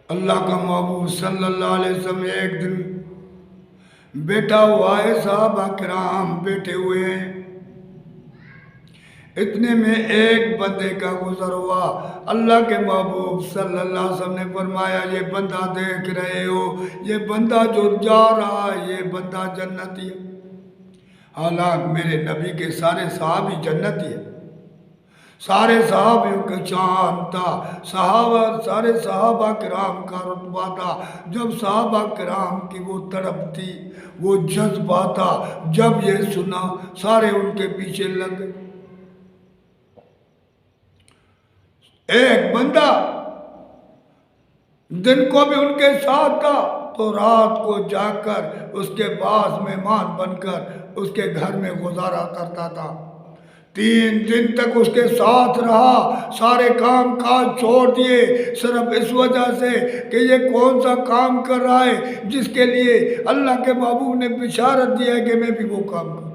اللہ کا محبوب صلی اللہ علیہ وسلم ایک دن بیٹھا ہوا ہے، صحابہ کرام بیٹھے ہوئے ہیں، اتنے میں ایک بندے کا گزر ہوا۔ اللہ کے محبوب صلی اللہ علیہ وسلم نے فرمایا، یہ بندہ دیکھ رہے ہو، یہ بندہ جو جا رہا ہے یہ بندہ جنتی ہے۔ حالانکہ میرے نبی کے سارے صحابی جنتی ہیں، سارے صحابیوں کا شان تھا، سارے صحابہ کرام کا رتبہ تھا۔ جب صحابہ کرام کی وہ تڑپ تھی، وہ جذبہ تھا، جب یہ سنا سارے ان کے پیچھے لگ گئے۔ ایک بندہ دن کو بھی ان کے ساتھ تھا تو رات کو جا کر اس کے پاس مہمان بن کر اس کے گھر میں گزارا کرتا تھا۔ 3 دن تک اس کے ساتھ رہا، سارے کام کاج چھوڑ دیے، صرف اس وجہ سے کہ یہ کون سا کام کر رہا ہے جس کے لیے اللہ کے محبوب نے بشارت دی ہے کہ میں بھی وہ کام کروں۔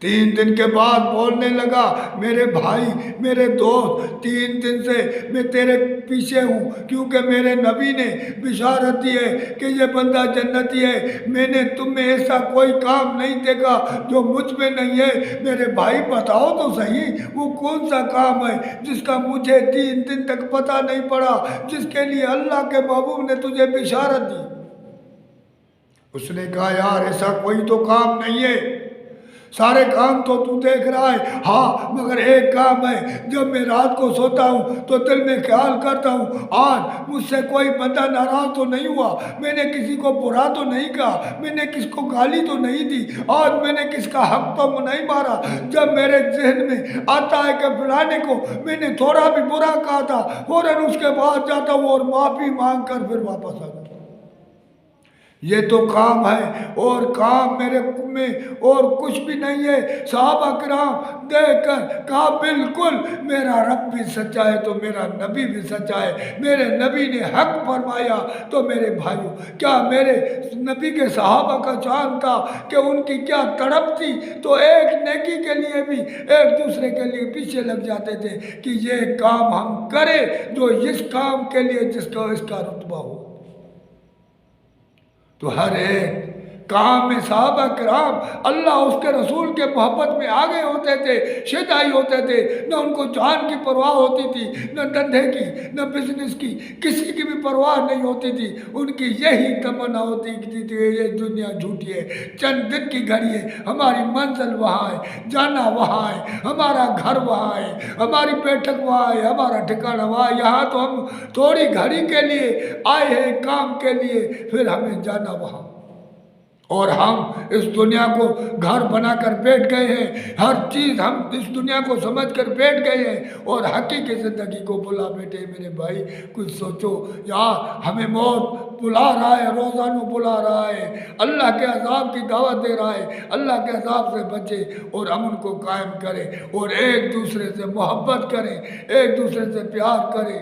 3 دن کے بعد بولنے لگا، میرے بھائی، میرے دوست، 3 دن سے میں تیرے پیچھے ہوں، کیونکہ میرے نبی نے بشارت دی ہے کہ یہ بندہ جنتی ہے۔ میں نے تم میں ایسا کوئی کام نہیں دیکھا جو مجھ میں نہیں ہے۔ میرے بھائی بتاؤ تو صحیح، وہ کون سا کام ہے جس کا مجھے 3 دن تک پتہ نہیں پڑا، جس کے لیے اللہ کے محبوب نے تجھے بشارت دی؟ اس نے کہا، یار ایسا کوئی تو کام نہیں ہے، سارے کام تو دیکھ رہا ہے، ہاں مگر ایک کام ہے، جب میں رات کو سوتا ہوں تو دل میں خیال کرتا ہوں، آج مجھ سے کوئی بندہ ناراض تو نہیں ہوا، میں نے کسی کو برا تو نہیں کہا، میں نے کس کو گالی تو نہیں دی، آج میں نے کس کا حق تو نہیں مارا۔ جب میرے ذہن میں آتا ہے کہ فلانے کو میں نے تھوڑا بھی برا کہا تھا، فوراً اس کے بعد جاتا ہوں اور معافی مانگ کر پھر واپس آتا ہوں۔ یہ تو کام ہے، اور کام میرے میں اور کچھ بھی نہیں ہے۔ صحابہ کرام دیکھ کر کہا، بالکل میرا رب بھی سچا ہے تو میرا نبی بھی سچا ہے، میرے نبی نے حق فرمایا تو میرے بھائیوں، کیا میرے نبی کے صحابہ کا شان تھا کہ ان کی کیا تڑپ تھی، تو ایک نیکی کے لیے بھی ایک دوسرے کے لیے پیچھے لگ جاتے تھے کہ یہ کام ہم کریں جو اس کام کے لیے جس کا اس کا رتبہ ہو۔ تو ہر ایک کام میں صحابہ کرام اللہ اس کے رسول کے محبت میں آگے ہوتے تھے، شیدائی ہوتے تھے، نہ ان کو جان کی پرواہ ہوتی تھی، نہ دندے کی، نہ بزنس کی، کسی کی بھی پرواہ نہیں ہوتی تھی۔ ان کی یہی تمنا ہوتی تھی کہ یہ دنیا جھوٹی ہے، چند دن کی گھڑی ہے، ہماری منزل وہاں ہے، جانا وہاں ہے، ہمارا گھر وہاں ہے، ہماری بیٹھک وہاں ہے، ہمارا ٹھکانہ وہاں ہے، یہاں تو ہم تھوڑی گھڑی کے لیے آئے ہیں، کام کے لیے، پھر ہمیں جانا وہاں۔ اور ہم اس دنیا کو گھر بنا کر بیٹھ گئے ہیں، ہر چیز ہم اس دنیا کو سمجھ کر بیٹھ گئے ہیں اور حقیقی زندگی کو بلا بیٹھے۔ میرے بھائی کچھ سوچو، یار ہمیں موت بلا رہا ہے، روزانہ بلا رہا ہے، اللہ کے عذاب کی دعوت دے رہا ہے، اللہ کے عذاب سے بچے اور امن کو قائم کریں اور ایک دوسرے سے محبت کریں، ایک دوسرے سے پیار کریں۔